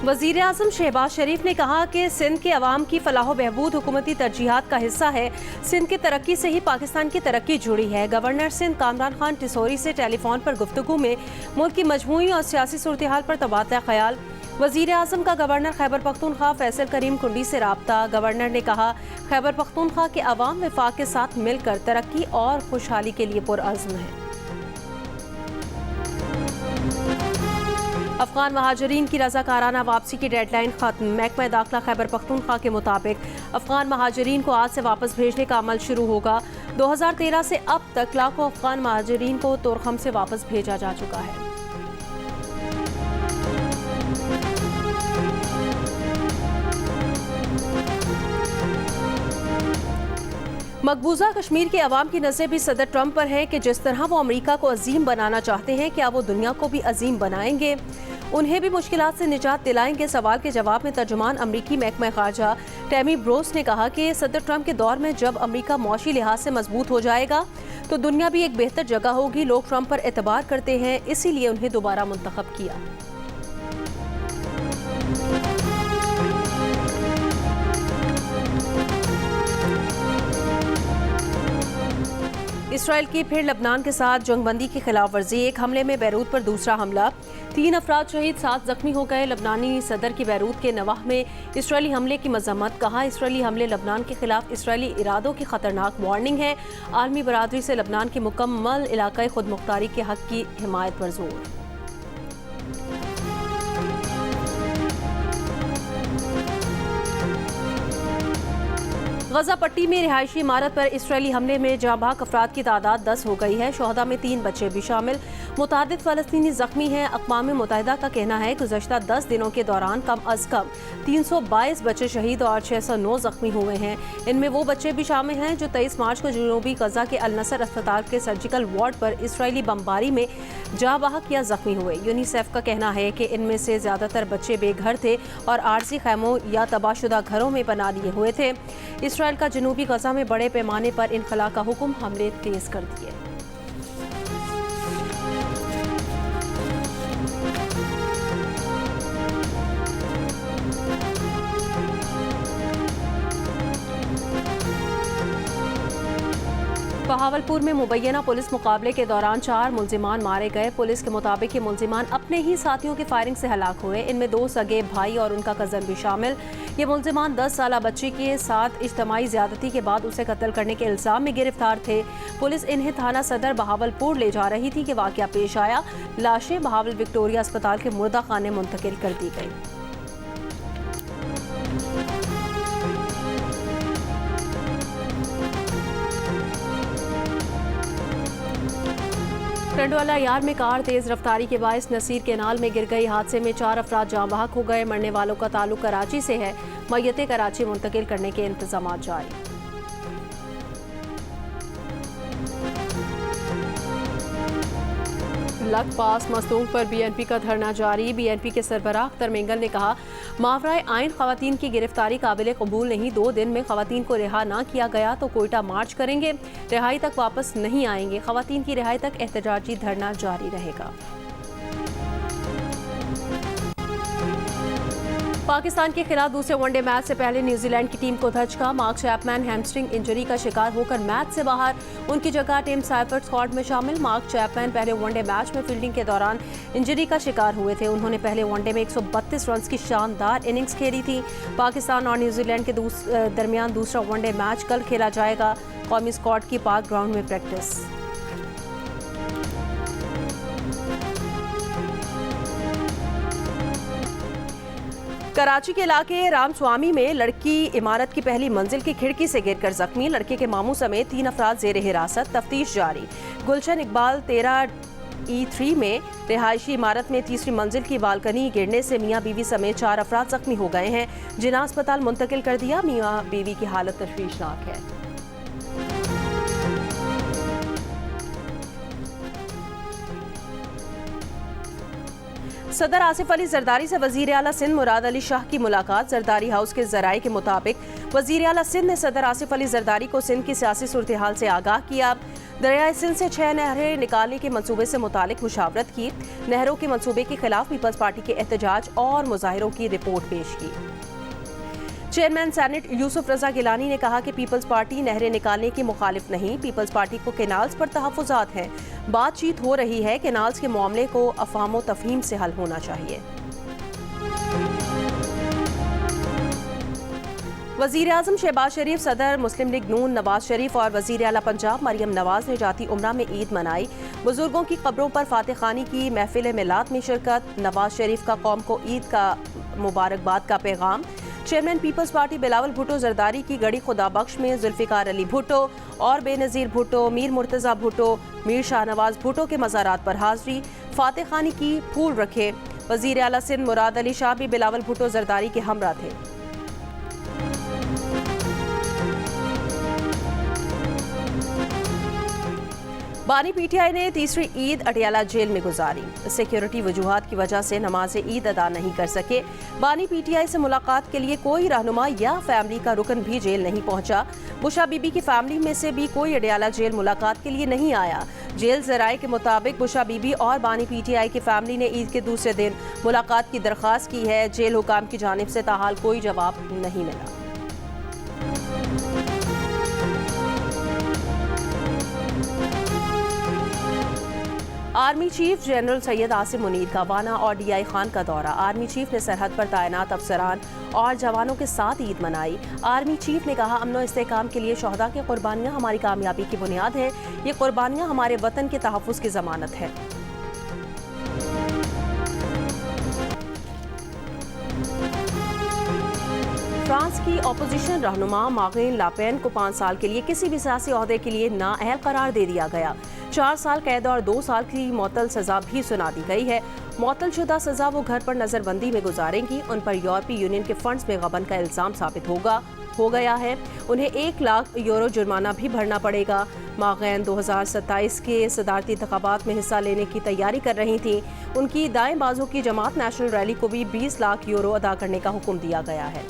वज़ीर आज़म शहबाज शरीफ ने कहा कि सिंध के अवाम की फलाह बहबूद हुकूमती तरजीहात का हिस्सा है। सिंध की तरक्की से ही पाकिस्तान की तरक्की जुड़ी है। गवर्नर सिंध कामरान खान टिसोरी से टेलीफोन पर गुफ्तगू में मुल्क की मजमूई और सियासी सूरत हाल पर तबादला ख्याल। वज़ीर आज़म का गवर्नर खैबर पख्तूनख्वा फैसल करीम कुंडी से राब्ता। गवर्नर ने कहा खैबर पख्तूनख्वा के अवाम वफाक के साथ मिलकर तरक्की और खुशहाली के लिए पुरअज़्म है। अफगान महाजरीन की रज़ाकाराना वापसी की डेडलाइन खत्म। महकमा दाखिला खैबर पख्तूनख्वा के मुताबिक अफगान महाजरीन को आज से वापस भेजने का अमल शुरू होगा। 2013 से अब तक लाखों अफगान महाजरीन को तोरखम से वापस भेजा जा चुका है। मकबूजा कश्मीर के अवाम की नज़रें भी सदर ट्रंप पर है कि जिस तरह वो अमेरिका को अजीम बनाना चाहते हैं, क्या वो दुनिया को भी अजीम बनाएंगे, उन्हें भी मुश्किलात से निजात दिलाएंगे। सवाल के जवाब में तर्जुमान अमरीकी महकमा खारजा टैमी ब्रोस ने कहा कि सदर ट्रंप के दौर में जब अमरीका मौशी लिहाज से मजबूत हो जाएगा तो दुनिया भी एक बेहतर जगह होगी। लोग ट्रंप पर एतबार करते हैं, इसीलिए उन्हें दोबारा मुंतखब किया। इसराइल की फिर लबनान के साथ जंगबंदी की खिलाफ वर्जी। एक हमले में बैरूत पर दूसरा हमला, 3 अफराद शहीद, 7 जख्मी हो गए। लबनानी सदर की बैरूत के नवाह में इसराइली हमले की मजम्मत। कहा इसराइली हमले लबनान के खिलाफ इसराइली इरादों की खतरनाक वार्निंग है। आलमी बरादरी से लबनान की मुकम्मल इलाकाई खुद मुख्तारी के हक की हिमायत पर जोर। गजा पट्टी में रिहायशी इमारत पर इसराइली हमले में जांबाग अफराद की तादाद 10 हो गई है। शोहदा में 3 बच्चे भी शामिल। मुतादिद फ़लस्तीनी जख्मी हैं। अक़वाम मुत्तहिदा का कहना है गुज़श्ता 10 दिनों के दौरान कम अज़ कम 322 बच्चे शहीद और 609 जख्मी हुए हैं। इनमें वो बच्चे भी शामिल हैं जो 23 मार्च को जनूबी गजा के अल नसर अस्पताल के सर्जिकल वार्ड पर इसराइली बमबारी में जांबाग या जख्मी हुए। यूनिसेफ का कहना है कि इनमें से ज़्यादातर बच्चे बेघर थे और आरजी खैमों या तबाहशुदा घरों में पनाह लिए हुए थे। इसराइल का जनूबी गजा में बड़े पैमाने पर इनखला का हुक्म, हमले तेज कर दिए। बहावलपुर में मुबैना पुलिस मुकाबले के दौरान 4 मुल्जिमान मारे गए। पुलिस के मुताबिक ये मुल्जिमान अपने ही साथियों की फायरिंग से हलाक हुए। इनमें 2 सगे भाई और उनका कज़न भी शामिल। ये मुल्जिमान 10 साला बच्ची के साथ इज्तमाई ज़्यादती के बाद उसे कत्ल करने के इल्ज़ाम में गिरफ्तार थे। पुलिस इन्हें थाना सदर बहावलपुर ले जा रही थी कि वाक़या पेश आया। लाशें बहावल विक्टोरिया अस्पताल के मुर्दा खाने मुंतकिल कर दी गई। टंडवाला यार में कार तेज रफ्तारी के बायस नसीर केनाल में गिर गई। हादसे में 4 अफराद जाँ बहक हो गए। मरने वालों का ताल्लुक कराची से है। मय्यतें कराची मुंतकिल करने के इंतजाम जारी। लग पास मस्तूक पर बीएनपी का धरना जारी। बीएनपी के सरबराह अख्तर मेंगल ने कहा मावराए आइन खवातीन की गिरफ्तारी काबिल कबूल नहीं। 2 दिन में खवातीन को रिहा ना किया गया तो कोयटा मार्च करेंगे। रिहाई तक वापस नहीं आएंगे। खवातीन की रिहाई तक एहतजाजी धरना जारी रहेगा। पाकिस्तान के खिलाफ दूसरे वनडे मैच से पहले न्यूजीलैंड की टीम को धचका। मार्क चैपमैन हैमस्ट्रिंग इंजरी का शिकार होकर मैच से बाहर। उनकी जगह टीम साइफर्ट स्क्वाड में शामिल। मार्क चैपमैन पहले वनडे मैच में फील्डिंग के दौरान इंजरी का शिकार हुए थे। उन्होंने पहले वनडे में 132 रन की शानदार इनिंग्स खेली थी। पाकिस्तान और न्यूजीलैंड के दरमियान दूसरा वनडे मैच कल खेला जाएगा। कौमी स्क्वाड की पार्क ग्राउंड में प्रैक्टिस। कराची के इलाके रामस्वामी में लड़की इमारत की पहली मंजिल की खिड़की से गिरकर जख्मी। लड़के के मामू समेत 3 अफराद जेर हिरासत। तफ्तीश जारी। गुलशन इकबाल 13E3 में रिहायशी इमारत में तीसरी मंजिल की बालकनी गिरने से मियाँ बीवी समेत 4 अफराद जख्मी हो गए हैं, जिन्हें अस्पताल मुंतकिल कर दिया। मियाँ बीवी की हालत तशवीशनाक है। सदर आसिफ अली जरदारी से वजीर आला सिंध मुराद अली शाह की मुलाकात। जरदारी हाउस के जराये के मुताबिक वजीर आला सिंध ने सदर आसिफ अली जरदारी को सिंध की सियासी सूरत हाल से आगाह किया। दरियाए सिंध से 6 नहरें निकालने के मंसूबे से मुतालिक मुशावरत की। नहरों के मंसूबे के खिलाफ पीपल्स पार्टी के एहतजाज और मुजाहिरों की रिपोर्ट पेश की। चेयरमैन सेनेट यूसुफ रजा गिलानी ने कहा कि पीपल्स पार्टी नहरें निकालने की मुखालिफ नहीं, पीपल्स पार्टी को केनाल्स पर तहफ़्फ़ुज़ात हैं। बातचीत हो रही है, केनाल्स के मामले को अफ़हाम तफ़हीम से हल होना चाहिए। वज़ीर आज़म शहबाज शरीफ, सदर मुस्लिम लीग नून नवाज शरीफ और वज़ीर आला पंजाब मरियम नवाज ने जाती उम्रा में ईद मनाई। बुजुर्गों की कब्रों पर फातिह खानी की महफिल मिलाद में शिरकत। नवाज शरीफ का कौम को ईद का मुबारकबाद का पैगाम। चेयरमैन पीपल्स पार्टी बिलावल भुट्टो जरदारी की गड़ी खुदा बख्श में जुल्फ़िकार अली भुट्टो और बेनज़ीर भुट्टो, मीर मुर्तज़ा भुट्टो, मीर शाहनवाज भुट्टो के मज़ारात पर हाज़री। फातिह खानी की फूल रखे। वज़ीर आला सिंध मुराद अली शाह भी बिलावल भुट्टो जरदारी के हमरा थे। बानी पीटीआई ने तीसरी ईद अटियाला जेल में गुजारी। सिक्योरिटी वजूहात की वजह से नमाज ईद अदा नहीं कर सके। बानी पीटीआई से मुलाकात के लिए कोई रहनुमा या फैमिली का रुकन भी जेल नहीं पहुंचा। बुशा बीबी की फैमिली में से भी कोई अटियाला जेल मुलाकात के लिए नहीं आया। जेल ज़राए के मुताबिक बुशा बीबी और बानी पीटीआई की फैमिली ने ईद के दूसरे दिन मुलाकात की दरख्वास्त की है। जेल हुकाम की जानिब से ताहाल कोई जवाब नहीं मिला। Army chief general Syed Asim Munir का वाना और डीआई खान का दौरा। आर्मी चीफ ने सरहद पर तैनात अफसरान और जवानों के साथ ईद मनाई। आर्मी चीफ ने कहा, अमन व इस्तेहकाम के लिए शहदा की कुर्बानियाँ हमारी कामयाबी की बुनियाद हैं। ये कुर्बानियाँ हमारे वतन के तहफ़्फ़ुज़ की ज़मानत है। फ्रांस की अपोजिशन रहनुमा मार्गरेन लापेन को 5 साल के लिए किसी भी सियासी ओहदे के लिए नाअहल करार दे दिया गया। 4 साल कैद और 2 साल की मौतल सजा भी सुना दी गई है। मौतल शुदा सजा वो घर पर नजरबंदी में गुजारेंगी। उन पर यूरोपीय यूनियन के फंड्स में गबन का इल्जाम साबित हो गया है। उन्हें 1 लाख यूरो जुर्माना भी भरना पड़ेगा। मार्गरेन 2027 के सदारती इंतखाबात में हिस्सा लेने की तैयारी कर रही थी। उनकी दाएं बाजू की जमात नेशनल रैली को भी 20 लाख यूरो अदा करने का हुक्म दिया गया है।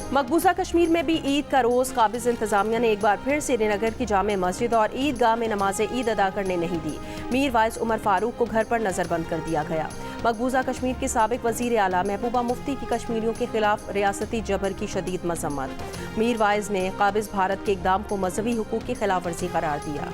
मकबूजा कश्मीर में भी ईद का रोज़ काबिज इंतजामिया ने एक बार फिर श्रीनगर की जामे मस्जिद और ईदगाह में नमाज ईद अदा करने नहीं दी। मीर वाइस उमर फारूक को घर पर नजरबंद कर दिया गया। मकबूजा कश्मीर के साबिक वजीर आला महबूबा मुफ्ती की कश्मीरियों के खिलाफ रियासती जबर की शदीद मजम्मत। मीर वाइस ने काबिज भारत के इकदाम को मजहबी हुकूक की खिलाफ वर्जी करार दिया।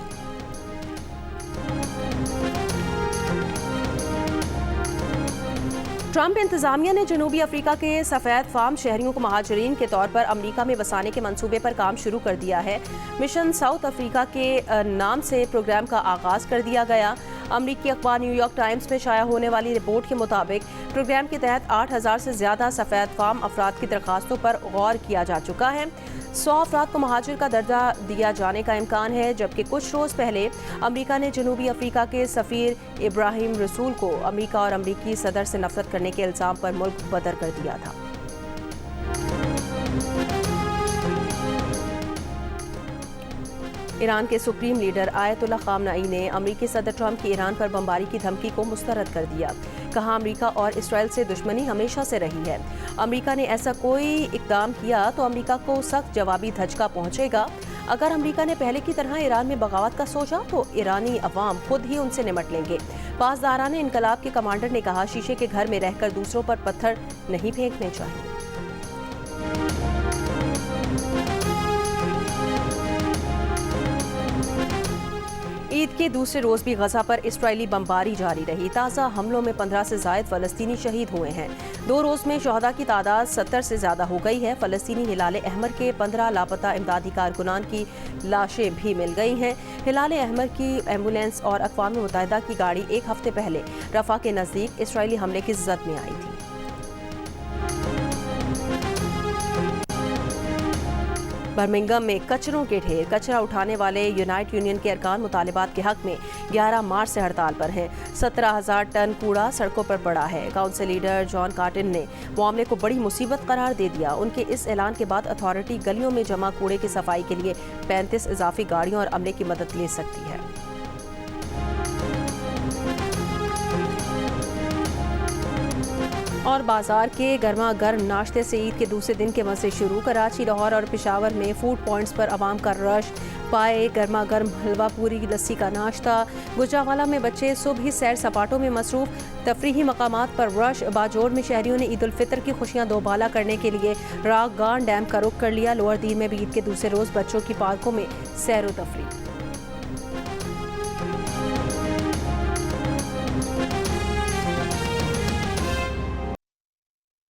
ट्रंप इंतजामिया ने जनूबी अफ्रीका के सफ़ेद फार्म शहरियों को महाजरीन के तौर पर अमरीका में बसाने के मंसूबे पर काम शुरू कर दिया है। मिशन साउथ अफ्रीका के नाम से प्रोग्राम का आगाज़ कर दिया गया। अमरीकी अखबार न्यूयॉर्क टाइम्स में शाया होने वाली रिपोर्ट के मुताबिक प्रोग्राम के तहत 8,000 से ज़्यादा सफ़ेद फार्म अफराद की दरखास्तों पर गौर किया जा चुका है। 100 अफराद को महाजिर का दर्जा दिया जाने का इम्कान है, जबकि कुछ रोज़ पहले अमरीका ने जनूबी अफ्रीका के सफ़ीर इब्राहिम रसूल को अमरीका और अमरीकी सदर से नफरत करने के इल्ज़ाम पर मुल्क बदर कर दिया था। ईरान के सुप्रीम लीडर आयतुल्लाह खामनेई ने अमरीकी सदर ट्रंप की ईरान पर बमबारी की धमकी को मुस्तरद कर दिया। कहा, अमरीका और इसराइल से दुश्मनी हमेशा से रही है। अमरीका ने ऐसा कोई इकदाम किया तो अमरीका को सख्त जवाबी धचका पहुंचेगा। अगर अमरीका ने पहले की तरह ईरान में बगावत का सोचा तो ईरानी अवाम खुद ही उनसे निमट लेंगे। पासदाराने इनकलाब के कमांडर ने कहा, शीशे के घर में रहकर दूसरों पर पत्थर नहीं फेंकने चाहिए। ईद के दूसरे रोज़ भी गजा पर इसराइली बमबारी जारी रही। ताज़ा हमलों में 15 से ज़ायद फ़लस्तीनी शहीद हुए हैं। 2 रोज़ में शहदा की तादाद 70 से ज़्यादा हो गई है। फ़लस्तीनी हिलाल अहमर के 15 लापता इमदादी कारकुनान की लाशें भी मिल गई हैं। हिलाल अहमर की एम्बुलेंस और अक़वाम मुत्तहिदा की गाड़ी 1 हफ्ते पहले रफ़ा के नज़दीक इसराइली हमले की ज़द में आई थी। बर्मिंघम में कचरों के ढेर। कचरा उठाने वाले यूनाइट यूनियन के अरकान मुतालिबात के हक में 11 मार्च से हड़ताल पर हैं। 17,000 टन कूड़ा सड़कों पर पड़ा है। काउंसिल लीडर जॉन कार्टिन ने मामले को बड़ी मुसीबत करार दे दिया। उनके इस ऐलान के बाद अथॉरिटी गलियों में जमा कूड़े की सफाई के लिए 35 इजाफी गाड़ियों और अमले की मदद ले सकती है। और बाजार के गर्मा गर्म नाश्ते से ईद के दूसरे दिन के मज़े शुरू। कराची, लाहौर और पेशावर में फूड पॉइंट्स पर आवाम का रश। पाए गर्मा गर्म हलवा पूरी लस्सी का नाश्ता। गुजरावाला में बच्चे सुबह सैर सपाटों में मसरूफ। तफरीही मकामात पर रश। बाजोड़ में शहरियों ने ईद उल फितर की खुशियां दोबाला करने के लिए राग गान डैम का रुख कर लिया। लोअर दीन में भी ईद के दूसरे रोज़ बच्चों की पार्कों में सैर व तफरीह।